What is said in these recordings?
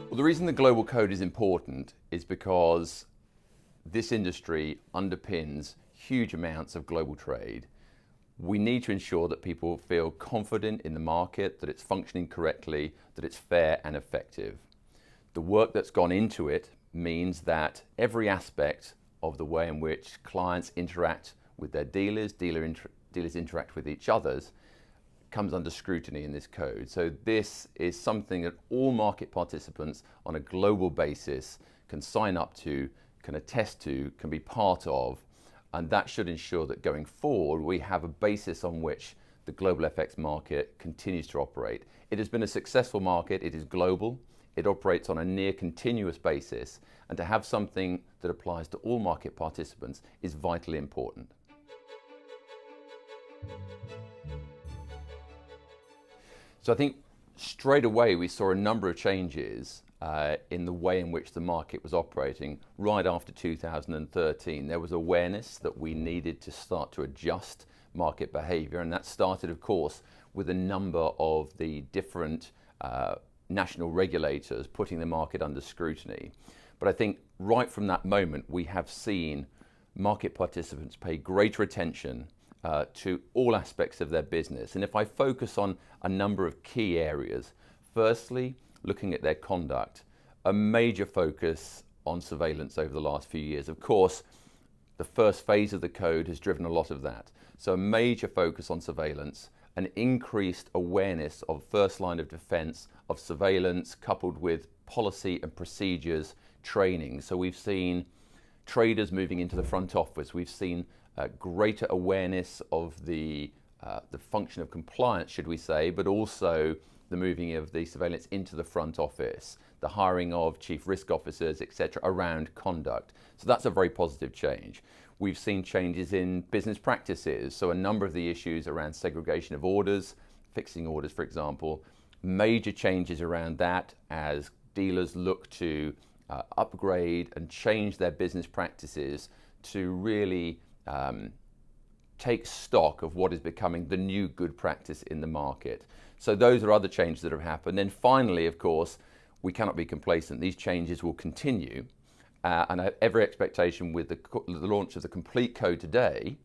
Well, the reason the global code is important is because this industry underpins huge amounts of global trade. We need to ensure that people feel confident in the market, that it's functioning correctly, that it's fair and effective. The work that's gone into it means that every aspect of the way in which clients interact with their dealers, dealers interact with each others, comes under scrutiny in this code. So this is something that all market participants on a global basis can sign up to, can attest to, can be part of, and that should ensure that going forward we have a basis on which the global FX market continues to operate. It has been a successful market, it is global, it operates on a near continuous basis, and to have something that applies to all market participants is vitally important. So I think straight away we saw a number of changes in the way in which the market was operating right after 2013. There was awareness that we needed to start to adjust market behavior, and that started, of course, with a number of the different national regulators putting the market under scrutiny. But I think right from that moment we have seen market participants pay greater attention to all aspects of their business. And if I focus on a number of key areas, firstly, looking at their conduct, a major focus on surveillance over the last few years. Of course, the first phase of the code has driven a lot of that. So a major focus on surveillance, an increased awareness of first line of defense of surveillance coupled with policy and procedures training. So we've seen traders moving into the front office. We've seen greater awareness of the function of compliance, should we say, but also the moving of the surveillance into the front office, the hiring of chief risk officers, etc., around conduct. So that's a very positive change. We've seen changes in business practices. So a number of the issues around segregation of orders, fixing orders, for example, major changes around that as dealers look to upgrade and change their business practices to really take stock of what is becoming the new good practice in the market. So those are other changes that have happened. Then finally, of course, we cannot be complacent. These changes will continue, and I have every expectation with the launch of the complete code today,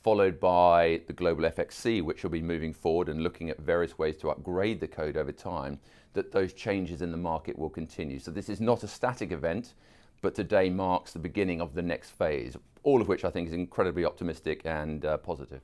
followed by the global FXC, which will be moving forward and looking at various ways to upgrade the code over time, that those changes in the market will continue. So this is not a static event, but today marks the beginning of the next phase, all of which I think is incredibly optimistic and positive.